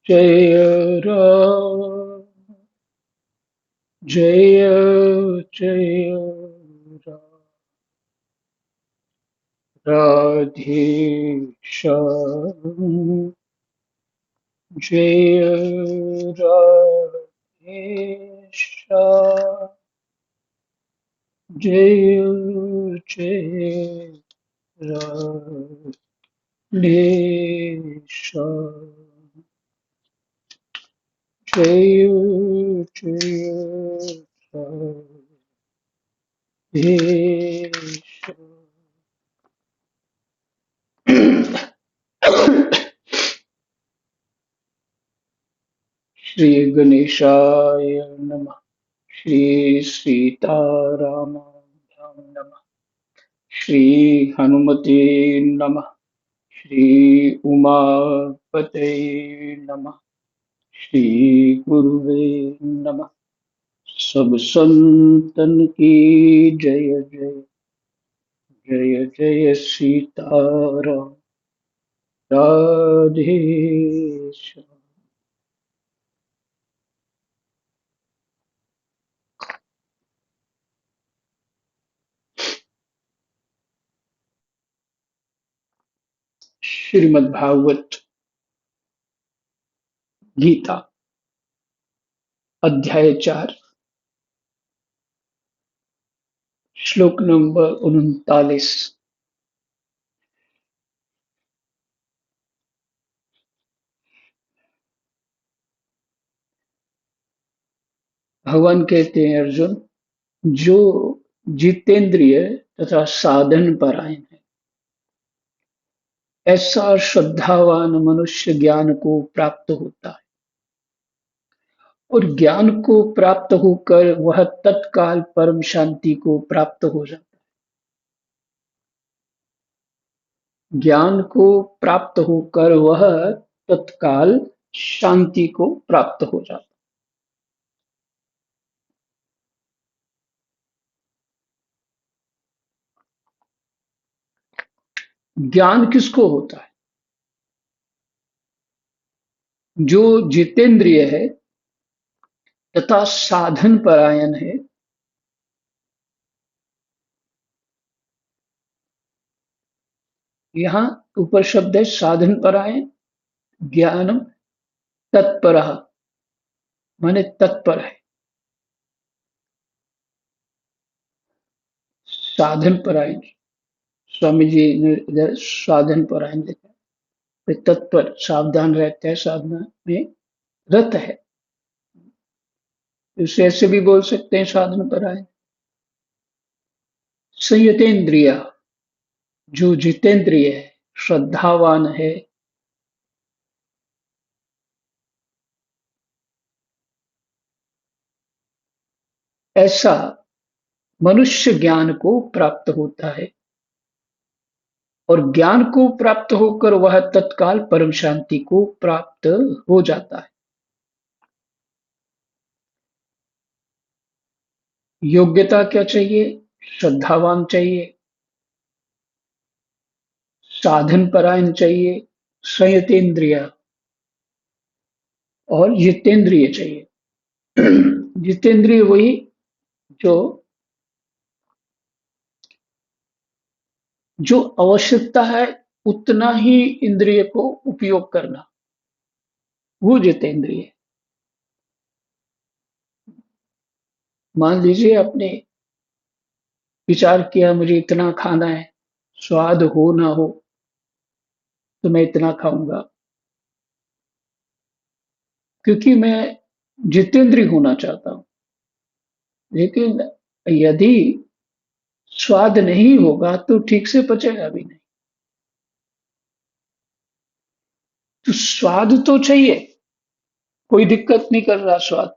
जय राम जय जय राम राधे श्याम जय राधे श्याम जय जय राधे श्याम जय जय राधे श्याम श्री गणेशाय नमः। श्री सीतारामाभ्यां नमः। श्री हनुमते नमः। श्री उमापते नमः। श्री गुरुवे नमः। सब संतन की जय जय जय जय सीताराम राधे श्याम। श्रीमद् भागवत गीता अध्याय 4 श्लोक नंबर 39। भगवान कहते हैं अर्जुन, जो जितेंद्रिय तथा साधन परायण है, ऐसा श्रद्धावान मनुष्य ज्ञान को प्राप्त होता है और ज्ञान को प्राप्त होकर वह तत्काल परम शांति को प्राप्त हो जाता है। ज्ञान को प्राप्त होकर वह तत्काल शांति को प्राप्त हो जाता है। ज्ञान किसको होता है? जो जितेंद्रिय है तथा साधन परायण है, यहाँ ऊपर शब्द है साधन परायण, ज्ञानम तत्परः माने तत्पर है। साधन परायण, स्वामी जी ने इधर साधन परायण लिखा है। तत्पर सावधान रहता है, साधना में रत है। इसे ऐसे भी बोल सकते हैं साधन परायण। संयतेंद्रिय, जो जितेंद्रिय है, श्रद्धावान है, ऐसा मनुष्य ज्ञान को प्राप्त होता है और ज्ञान को प्राप्त होकर वह तत्काल परम शांति को प्राप्त हो जाता है। योग्यता क्या चाहिए? श्रद्धावान चाहिए, साधन परायण चाहिए, संयतेंद्रिय और जितेंद्रिय चाहिए। जितेंद्रिय वही जो जो आवश्यकता है उतना ही इंद्रिय को उपयोग करना, वो जितेंद्रिय है। मान लीजिए आपने विचार किया मुझे इतना खाना है, स्वाद हो ना हो तो मैं इतना खाऊंगा, क्योंकि मैं जितेंद्रिय होना चाहता हूं। लेकिन यदि स्वाद नहीं होगा तो ठीक से पचेगा भी नहीं। तो स्वाद तो चाहिए, कोई दिक्कत नहीं कर रहा स्वाद,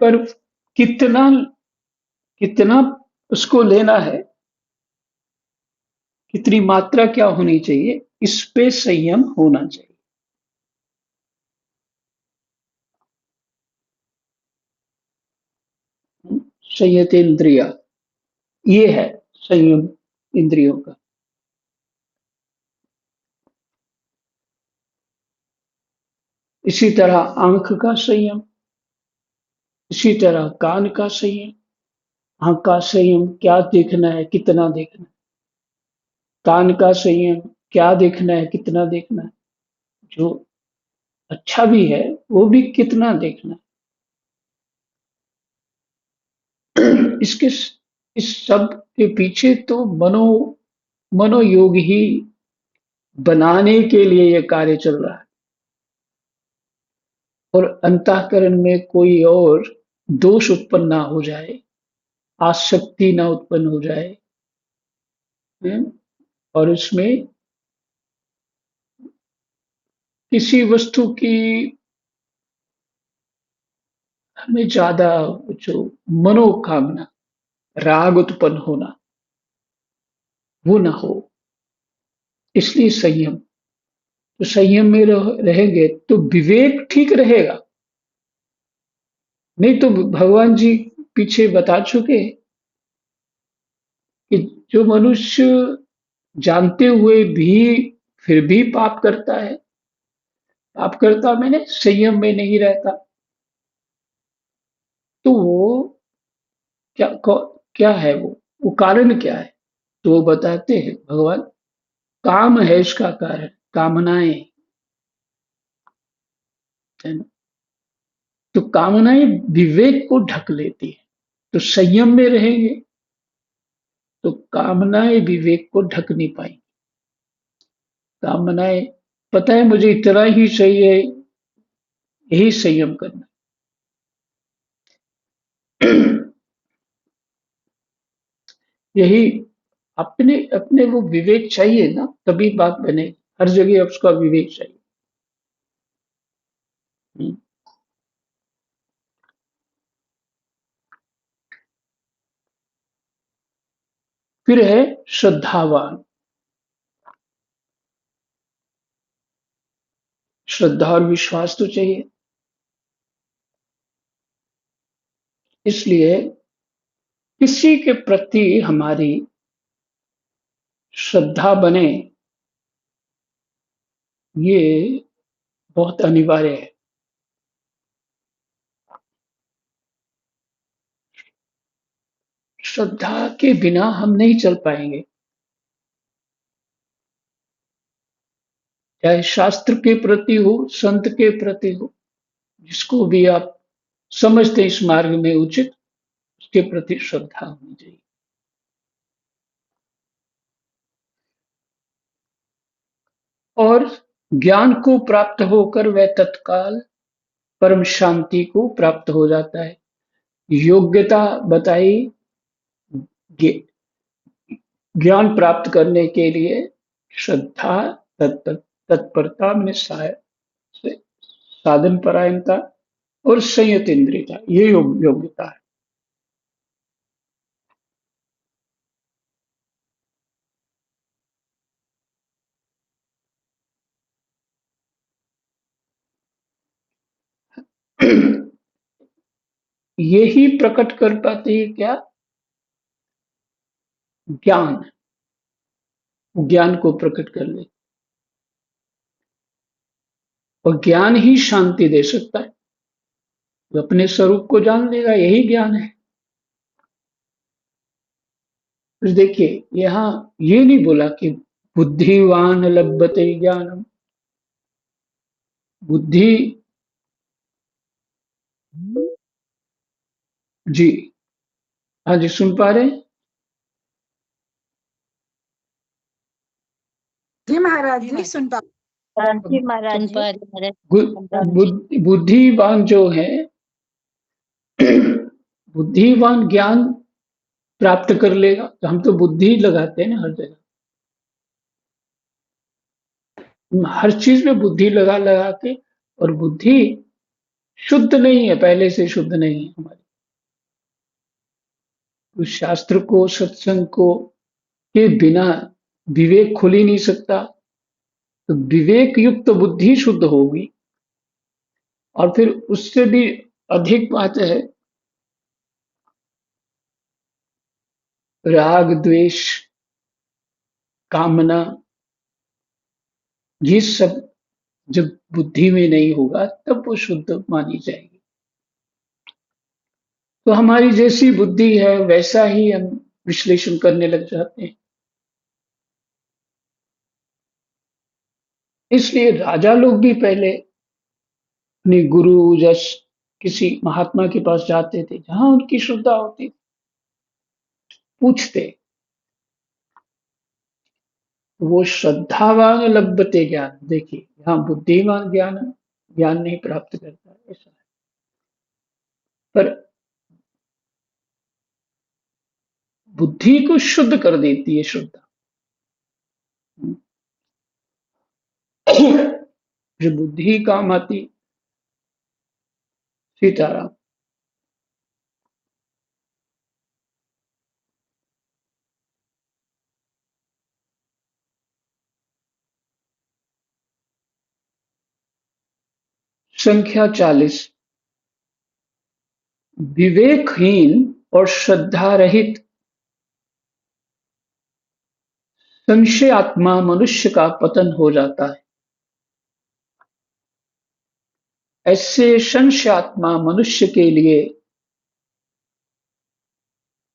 पर कितना कितना उसको लेना है, कितनी मात्रा क्या होनी चाहिए, इस पे संयम होना चाहिए। संयत इंद्रिया, ये है संयम इंद्रियों का। इसी तरह आंख का संयम, इसी तरह कान का संयम। आंख का संयम, क्या देखना है, कितना देखना है। कान का संयम, क्या देखना है, कितना देखना है। जो अच्छा भी है, वो भी कितना देखना है। इस सब के पीछे तो मनोयोग ही बनाने के लिए ये कार्य चल रहा है। और अंतःकरण में कोई और दोष उत्पन्न ना हो जाए, आसक्ति ना उत्पन्न हो जाए। हम्म, और उसमें किसी वस्तु की हमें ज्यादा जो मनोकामना, राग उत्पन्न होना, वो ना हो। इसलिए संयम, तो संयम में रहेंगे तो विवेक ठीक रहेगा। नहीं तो भगवान जी पीछे बता चुके कि जो मनुष्य जानते हुए भी फिर भी पाप करता है, पाप करता मैंने संयम में नहीं रहता, तो वो क्या है, वो कारण क्या है। तो वो बताते हैं भगवान, काम है इसका कारण, कामनाएं, है ना। तो कामनाएं विवेक को ढक लेती है। तो संयम में रहेंगे तो कामनाएं विवेक को ढक नहीं पाएंगी। कामनाएं, पता है मुझे इतना ही सही है, यही संयम करना है। यही अपने अपने वो विवेक चाहिए ना, तभी बात बनेगी। हर जगह उसका विवेक चाहिए। हम्म। फिर है श्रद्धावान। श्रद्धा और विश्वास तो चाहिए। इसलिए किसी के प्रति हमारी श्रद्धा बने, ये बहुत अनिवार्य है। श्रद्धा के बिना हम नहीं चल पाएंगे। चाहे शास्त्र के प्रति हो, संत के प्रति हो, जिसको भी आप समझते हैं इस मार्ग में उचित, उसके प्रति श्रद्धा होनी चाहिए। और ज्ञान को प्राप्त होकर वह तत्काल परम शांति को प्राप्त हो जाता है। योग्यता बताई, ज्ञान प्राप्त करने के लिए श्रद्धा, तत्परता में साधन परायणता और संयत इंद्रियता, ये योग्यता है। यही प्रकट कर पाती है क्या, ज्ञान, ज्ञान को प्रकट कर ले। और ज्ञान ही शांति दे सकता है। जो अपने स्वरूप को जान लेगा, यही ज्ञान है। फिर देखिए, यहाँ ये नहीं बोला कि बुद्धिवान लभते ज्ञानम। बुद्धि, जी, हाँ जी, सुन पा रहे हैं। जी महाराज जी, सुन पा जी महाराज सुन जी। पा रही महाराज। बुद्धिवान जो है, बुद्धिवान ज्ञान प्राप्त कर लेगा। तो हम तो बुद्धि लगाते हैं ना हर जगह, हर चीज में बुद्धि लगा लगा के। और बुद्धि शुद्ध नहीं है, पहले से शुद्ध नहीं है हमारी। उस शास्त्र को, सत्संग को के बिना विवेक खुल ही नहीं सकता। तो विवेक युक्त बुद्धि शुद्ध होगी। और फिर उससे भी अधिक बात है, राग द्वेष कामना, ये सब जब बुद्धि में नहीं होगा तब वो शुद्ध मानी जाएगी। तो हमारी जैसी बुद्धि है वैसा ही हम विश्लेषण करने लग जाते हैं। इसलिए राजा लोग भी पहले अपने गुरु जस किसी महात्मा के पास जाते थे, जहां उनकी श्रद्धा होती, पूछते, वो श्रद्धावान लभते ज्ञान। देखिए यहाँ बुद्धिमान ज्ञान ज्ञान नहीं प्राप्त करता ऐसा है। पर बुद्धि को शुद्ध कर देती है श्रद्धा। जो बुद्धि काम आती। सीताराम। संख्या 40। विवेकहीन और श्रद्धा रहित संशय आत्मा मनुष्य का पतन हो जाता है। ऐसे संशय आत्मा मनुष्य के लिए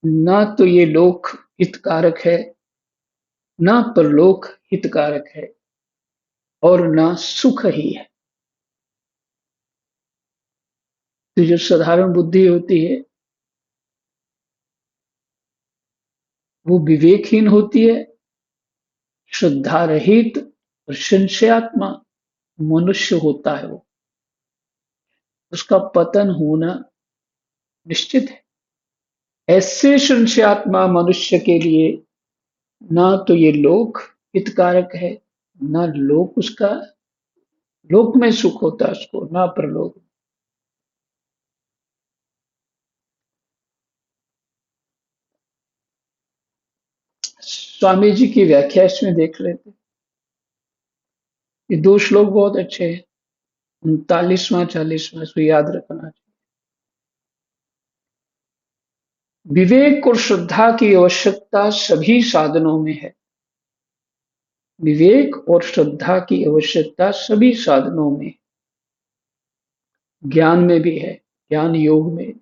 ना तो ये लोक हितकारक है, ना परलोक हितकारक है, और ना सुख ही है। तो जो साधारण बुद्धि होती है वो विवेकहीन होती है, श्रद्धा रहित और संशयात्मा मनुष्य होता है। वो उसका पतन होना निश्चित है। ऐसे संशयात्मा मनुष्य के लिए ना तो ये लोक हितकारक है, ना लोक उसका लोक में सुख होता है उसको, ना परलोक। स्वामी जी की व्याख्या इसमें देख लेते। ये दो श्लोक बहुत अच्छे हैं, 39वां 40वां, इसको याद रखना चाहिए। विवेक और श्रद्धा की आवश्यकता सभी साधनों में है। विवेक और श्रद्धा की आवश्यकता सभी साधनों में, ज्ञान में भी है, ज्ञान योग में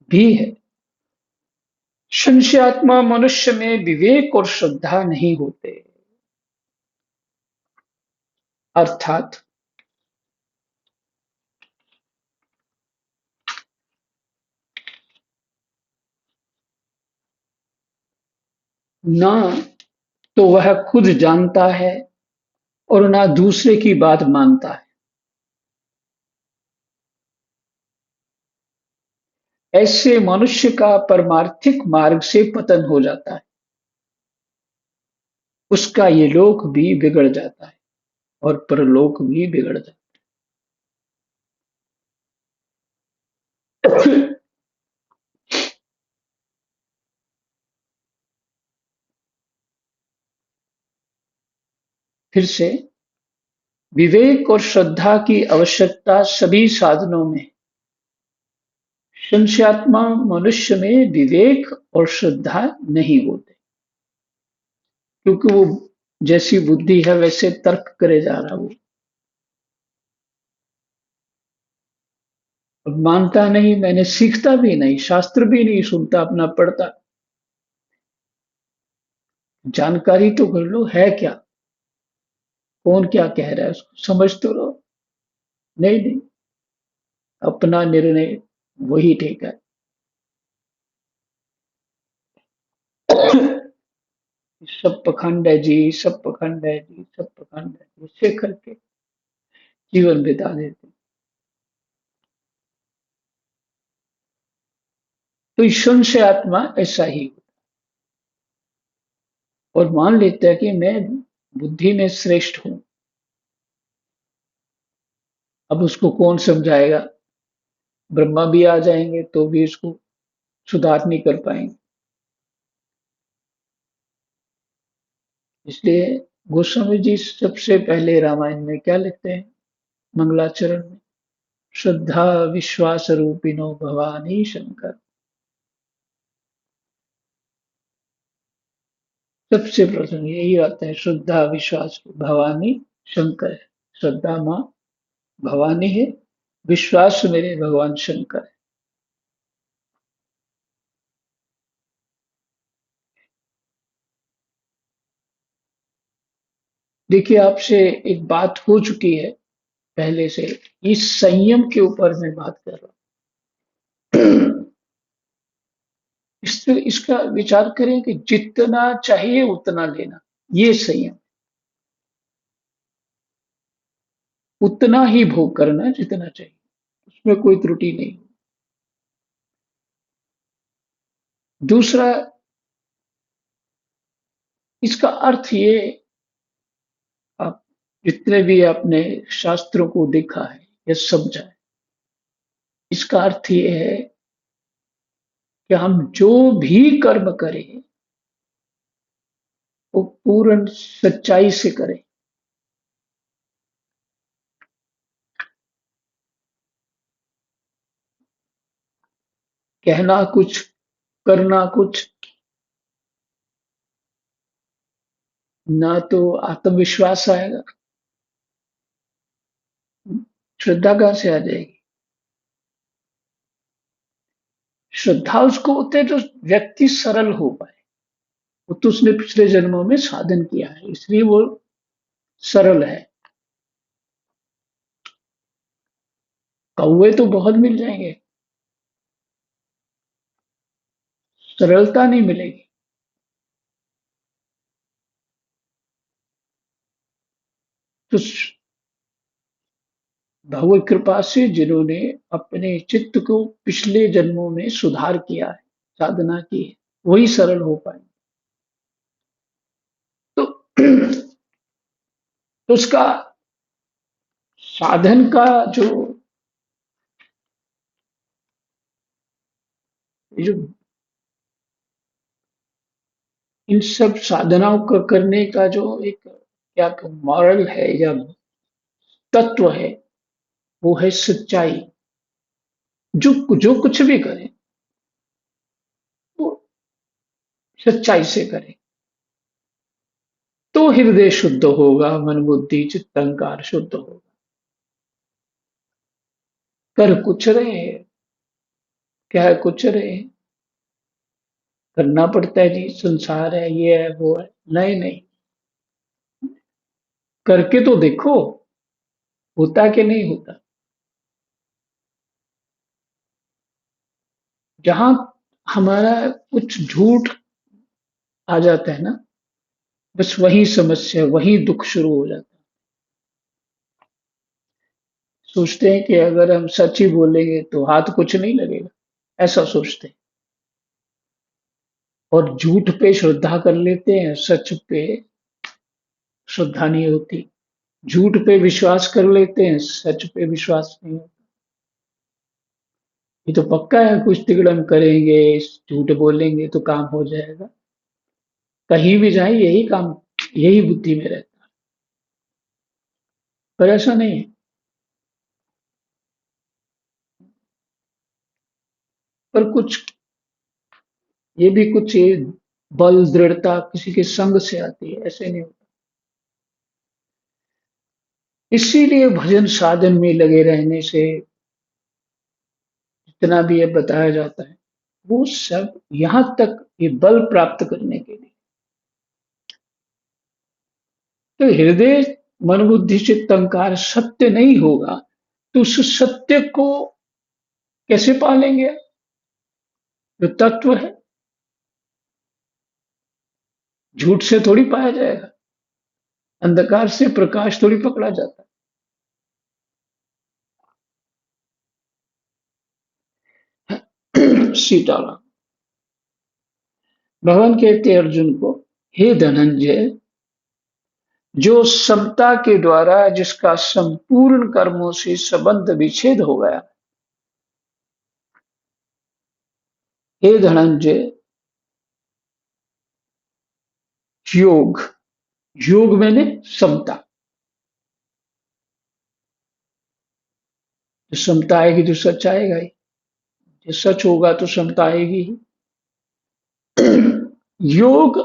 भी है। संशयात्मा मनुष्य में विवेक और श्रद्धा नहीं होते। अर्थात ना तो वह खुद जानता है और ना दूसरे की बात मानता है। ऐसे मनुष्य का परमार्थिक मार्ग से पतन हो जाता है। उसका ये लोक भी बिगड़ जाता है और परलोक भी बिगड़ जाता है। फिर से, विवेक और श्रद्धा की आवश्यकता सभी साधनों में। संशयात्मा मनुष्य में विवेक और श्रद्धा नहीं होते, क्योंकि वो जैसी बुद्धि है वैसे तर्क करे जा रहा। वो अब मानता नहीं, मैंने सीखता भी नहीं, शास्त्र भी नहीं सुनता, अपना पढ़ता। जानकारी तो कर लो है क्या, कौन क्या कह रहा है उसको समझ तो लो। नहीं नहीं, अपना निर्णय वही ठीक है। सब पखंड है जी, सब पखंड है जी, सब पखंड है, इससे करके जीवन बिता देते। तो ईश्वर से आत्मा ऐसा ही, और मान लेता है कि मैं बुद्धि में श्रेष्ठ हूं। अब उसको कौन समझाएगा? ब्रह्मा भी आ जाएंगे तो भी इसको सुधार नहीं कर पाएंगे। इसलिए गोस्वामी जी सबसे पहले रामायण में क्या लिखते हैं, मंगलाचरण में? श्रद्धा विश्वास रूपिणो भवानी शंकर। सबसे प्रथम यही आता है, श्रद्धा विश्वास भवानी शंकर है। श्रद्धा माँ भवानी है, विश्वास मेरे भगवान शंकर है। देखिए, आपसे एक बात हो चुकी है पहले से, इस संयम के ऊपर मैं बात कर रहा हूँ। इसका विचार करें कि जितना चाहिए उतना लेना, ये संयम। उतना ही भोग करना जितना चाहिए, उसमें कोई त्रुटि नहीं। दूसरा, इसका अर्थ ये, आप जितने भी आपने शास्त्रों को देखा है या समझा है, इसका अर्थ ये है कि हम जो भी कर्म करें वो पूर्ण सच्चाई से करें। कहना कुछ, करना कुछ, ना तो आत्मविश्वास आएगा, श्रद्धा कहाँ से आ जाएगी? श्रद्धा उसको होते है जो व्यक्ति सरल हो पाए। वो तो उसने पिछले जन्मों में साधन किया है, इसलिए वो सरल है। कौवे तो बहुत मिल जाएंगे, सरलता नहीं मिलेगी। तो भगवत कृपा से जिन्होंने अपने चित्त को पिछले जन्मों में सुधार किया है, साधना की है, वही सरल हो पाए। तो, तो उसका साधन का जो, जो इन सब साधनाओं को करने का जो एक क्या मॉरल है या तत्व है, वो है सच्चाई। जो कुछ भी करें वो सच्चाई से करें, तो हृदय शुद्ध होगा, मन बुद्धि चित्त अहंकार शुद्ध होगा। कर कुछ रहे, क्या कुछ रहे, करना पड़ता है जी, संसार है, ये है वो है। नहीं नहीं, करके तो देखो, होता कि नहीं होता। जहां हमारा कुछ झूठ आ जाता है ना, बस वही समस्या, वही दुख शुरू हो जाता है। सोचते हैं कि अगर हम सच ही बोलेंगे तो हाथ कुछ नहीं लगेगा, ऐसा सोचते हैं। और झूठ पे श्रद्धा कर लेते हैं, सच पे श्रद्धा नहीं होती। झूठ पे विश्वास कर लेते हैं, सच पे विश्वास नहीं होता। ये तो पक्का है, कुछ तिकड़म करेंगे, झूठ बोलेंगे तो काम हो जाएगा। कहीं भी जाए यही काम, यही बुद्धि में रहता है। पर ऐसा नहीं है। पर कुछ, ये भी कुछ ये बल दृढ़ता किसी के संग से आती है, ऐसे नहीं होता। इसीलिए भजन साधन में लगे रहने से जितना भी ये बताया जाता है, वो सब यहां तक ये बल प्राप्त करने के लिए। तो हृदय मन बुद्धि चित्त अहंकार सत्य नहीं होगा, तो उस सत्य को कैसे पालेंगे? जो तत्व है, झूठ से थोड़ी पाया जाएगा, अंधकार से प्रकाश थोड़ी पकड़ा जाता है। सीताराम। भगवान कहते अर्जुन को, हे धनंजय, जो समता के द्वारा जिसका संपूर्ण कर्मों से संबंध विच्छेद हो गया, हे धनंजय, योग, योग मैंने समता। जो समता आएगी तो सच आएगा ही, जो सच होगा तो समता आएगी ही। योग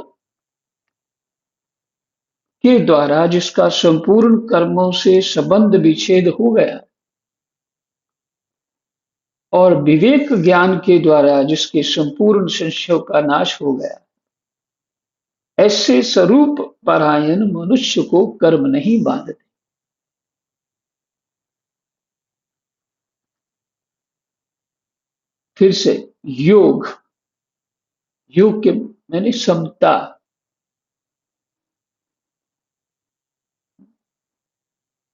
के द्वारा जिसका संपूर्ण कर्मों से संबंध विच्छेद हो गया और विवेक ज्ञान के द्वारा जिसके संपूर्ण संशयों का नाश हो गया, ऐसे स्वरूप परायण मनुष्य को कर्म नहीं बांधते। फिर से योग, योग के मैंने समता,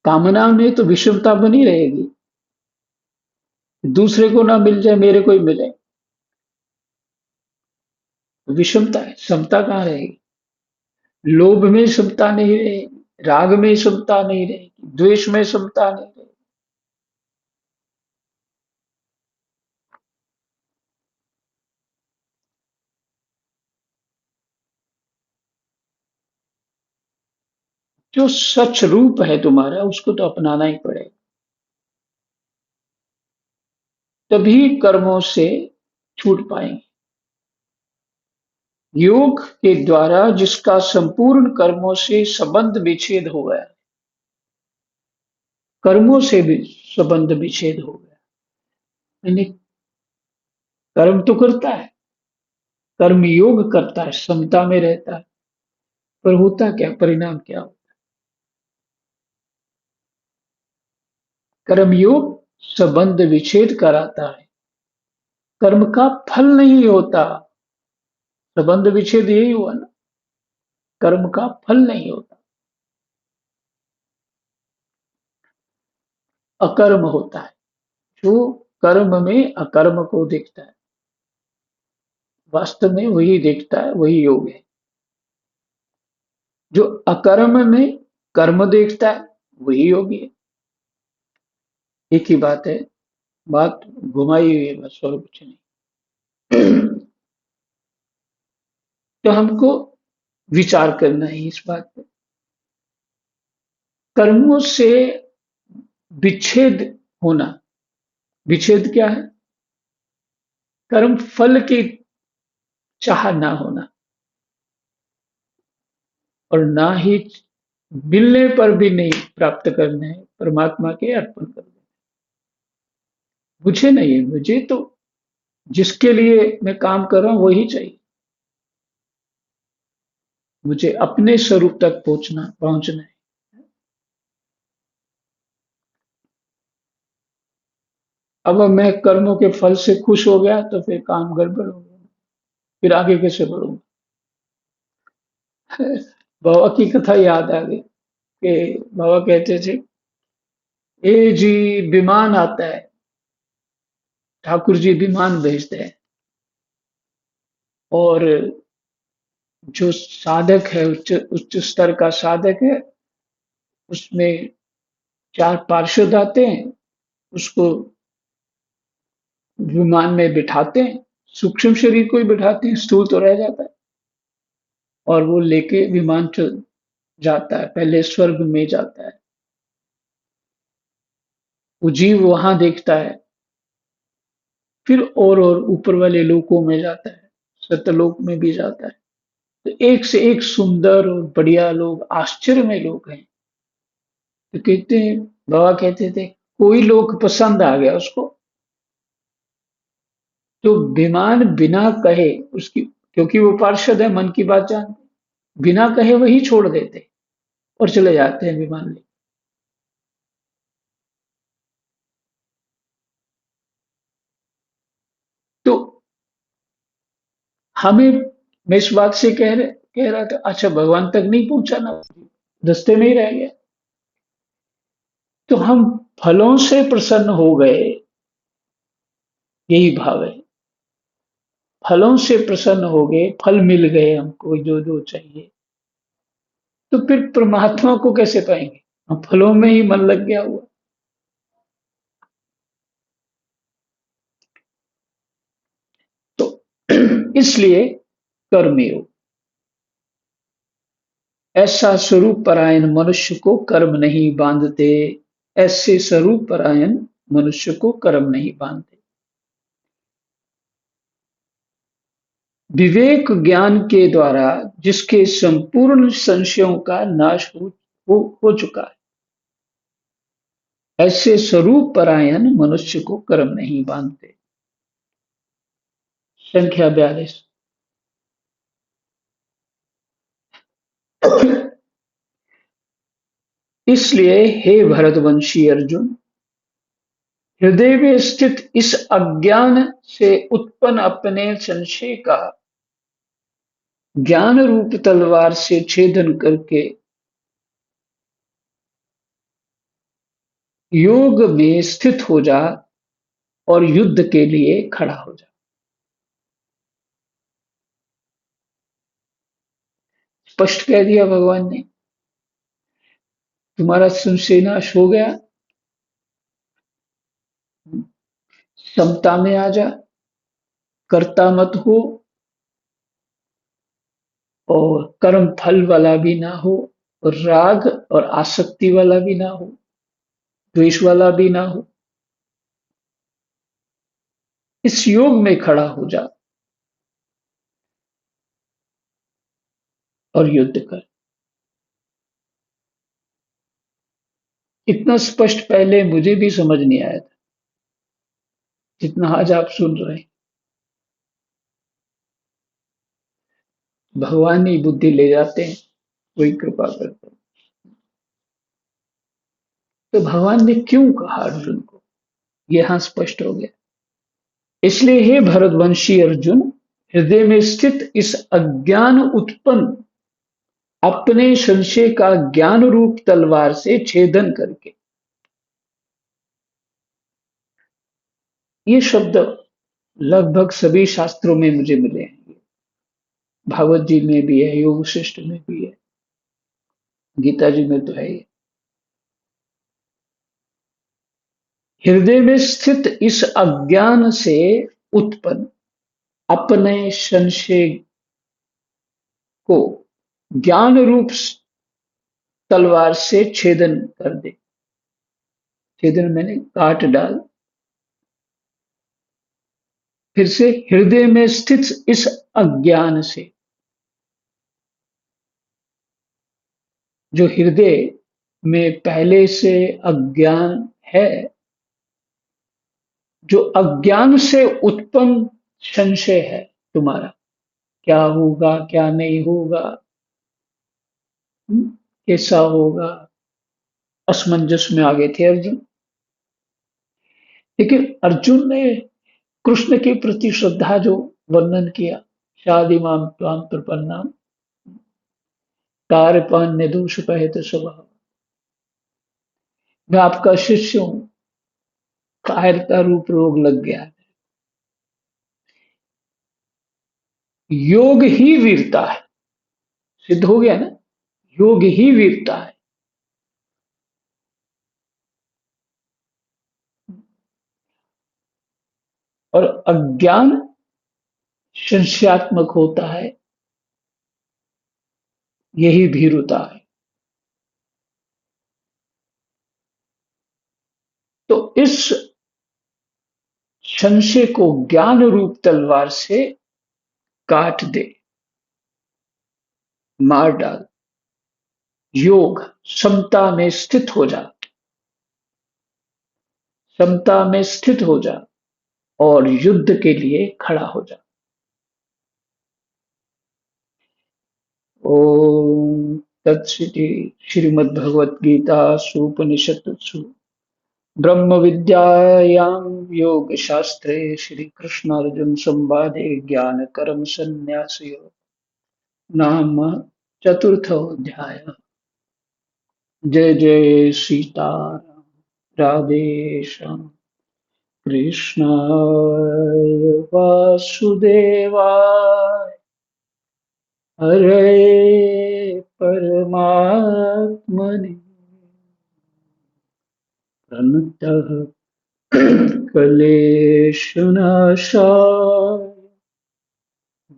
कामना में तो विषमता बनी रहेगी, दूसरे को ना मिल जाए मेरे को ही मिले, विषमता है, समता कहाँ रहेगी। लोभ में समता नहीं रहेगी, राग में समता नहीं रहेगी, द्वेष में समता नहीं रहेगी। जो सच रूप है तुम्हारा उसको तो अपनाना ही पड़ेगा, तभी कर्मों से छूट पाएंगे। योग के द्वारा जिसका संपूर्ण कर्मों से संबंध विच्छेद हो गया, कर्मों से भी संबंध विच्छेद हो गया, यानी कर्म तो करता है, कर्म योग करता है, समता में रहता है, पर होता क्या, परिणाम क्या होता है। कर्मयोग संबंध विच्छेद कराता है, कर्म का फल नहीं होता। संबंध विच्छेद यही हुआ ना, कर्म का फल नहीं होता, अकर्म होता है। जो कर्म में अकर्म को देखता है, वास्तव में वही देखता है, वही योग है। जो अकर्म में कर्म देखता है वही योगी है। एक ही बात है, बात घुमाई हुई है बस, और कुछ नहीं। तो हमको विचार करना है इस बात पे। कर्मों से विच्छेद होना, विच्छेद क्या है, कर्म फल की चाह ना होना, और ना ही मिलने पर भी नहीं प्राप्त करना है, परमात्मा के अर्पण कर देना। मुझे नहीं, मुझे तो जिसके लिए मैं काम कर रहा हूं वही चाहिए, मुझे अपने स्वरूप तक पहुंचना है। अब मैं कर्मों के फल से खुश हो गया तो फिर काम गड़बड़ हो गया, फिर आगे कैसे बढ़ूंगा। बाबा की कथा याद आ गई कि बाबा कहते थे, ए जी विमान आता है, ठाकुर जी विमान भेजते हैं, और जो साधक है, उच्च उच्च स्तर का साधक है, उसमें चार पार्षद आते हैं, उसको विमान में बिठाते हैं, सूक्ष्म शरीर को ही बिठाते हैं, स्थूल तो रह जाता है, और वो लेके विमान चल जाता है, पहले स्वर्ग में जाता है, वो जीव वहां देखता है, फिर और ऊपर वाले लोकों में जाता है, सतलोक में भी जाता है। तो एक से एक सुंदर और बढ़िया लोग, आश्चर्य में लोग हैं। तो कहते हैं, बाबा कहते थे, कोई लोग पसंद आ गया उसको, तो विमान बिना कहे उसकी, क्योंकि वो पार्षद है, मन की बात जानते, बिना कहे वही छोड़ देते और चले जाते हैं विमान लेके। तो हमें, मैं इस बात से कह रहा था, अच्छा भगवान तक नहीं पहुंचा ना, रास्ते में ही रह गया। तो हम फलों से प्रसन्न हो गए, यही भाव है। फलों से प्रसन्न हो गए, फल मिल गए हमको जो जो चाहिए, तो फिर परमात्मा को कैसे पाएंगे, हम फलों में ही मन लग गया हुआ। तो इसलिए कर्मयोग, ऐसा स्वरूप परायण मनुष्य को कर्म नहीं बांधते, ऐसे स्वरूप परायण मनुष्य को कर्म नहीं बांधते। विवेक ज्ञान के द्वारा जिसके संपूर्ण संशयों का नाश हो चुका है, ऐसे स्वरूप परायण मनुष्य को कर्म नहीं बांधते। संख्या 42। इसलिए हे भरतवंशी अर्जुन, हृदय में स्थित इस अज्ञान से उत्पन्न अपने संशय का ज्ञान रूप तलवार से छेदन करके योग में स्थित हो जा और युद्ध के लिए खड़ा हो जा। स्पष्ट कह दिया भगवान ने, तुम्हारा संशय नाश हो गया, समता में आ जा, कर्ता मत हो और कर्म फल वाला भी ना हो, और राग और आसक्ति वाला भी ना हो, द्वेष वाला भी ना हो। इस योग में खड़ा हो जा और युद्ध कर। इतना स्पष्ट पहले मुझे भी समझ नहीं आया था जितना आज आप सुन रहे हैं। भगवान ही बुद्धि ले जाते हैं, वही कृपा करते हैं। तो भगवान ने क्यों कहा अर्जुन को, यहां स्पष्ट हो गया। इसलिए हे भरतवंशी अर्जुन, हृदय में स्थित इस अज्ञान उत्पन्न अपने संशय का ज्ञान रूप तलवार से छेदन करके। ये शब्द लगभग सभी शास्त्रों में मुझे मिले हैं। भागवत जी में भी है, योग वशिष्ठ में भी है, गीता जी में तो है ही। हृदय में स्थित इस अज्ञान से उत्पन्न अपने संशय को ज्ञान रूप तलवार से छेदन कर दे। छेदन मैंने काट डाल। फिर से, हृदय में स्थित इस अज्ञान से, जो हृदय में पहले से अज्ञान है, जो अज्ञान से उत्पन्न संशय है तुम्हारा, क्या होगा क्या नहीं होगा, कैसा होगा, असमंजस में आ गए थे अर्जुन। लेकिन अर्जुन ने कृष्ण के प्रति श्रद्धा जो वर्णन किया, शादी माम त्वाम प्रपन्ना कार्यपान्य दोष पहत स्वभाव, मैं आपका शिष्य हूं, कायरता रूप रोग लग गया। योग ही वीरता है, सिद्ध हो गया ना, योग ही वीरता है। और अज्ञान संशयात्मक होता है, यही भीरुता है। तो इस संशय को ज्ञान रूप तलवार से काट दे, मार डाल। योग, समता में स्थित हो जा, समता में स्थित हो जा और युद्ध के लिए खड़ा हो जा। ओम तत्सृति। श्रीमद् भगवत गीता उपनिषत्सु ब्रह्म विद्यायां योग शास्त्रे श्री कृष्ण अर्जुन संवादे ज्ञान कर्म संन्यास योग नाम चतुर्थोऽध्याय। जय जय सीताराम। राधे श्याम। कृष्णाय वासुदेवाय हरे परमात्मने प्रणतः क्लेशनाशाय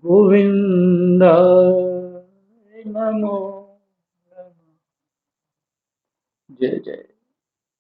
गोविन्दाय नमो नमः। जय जय।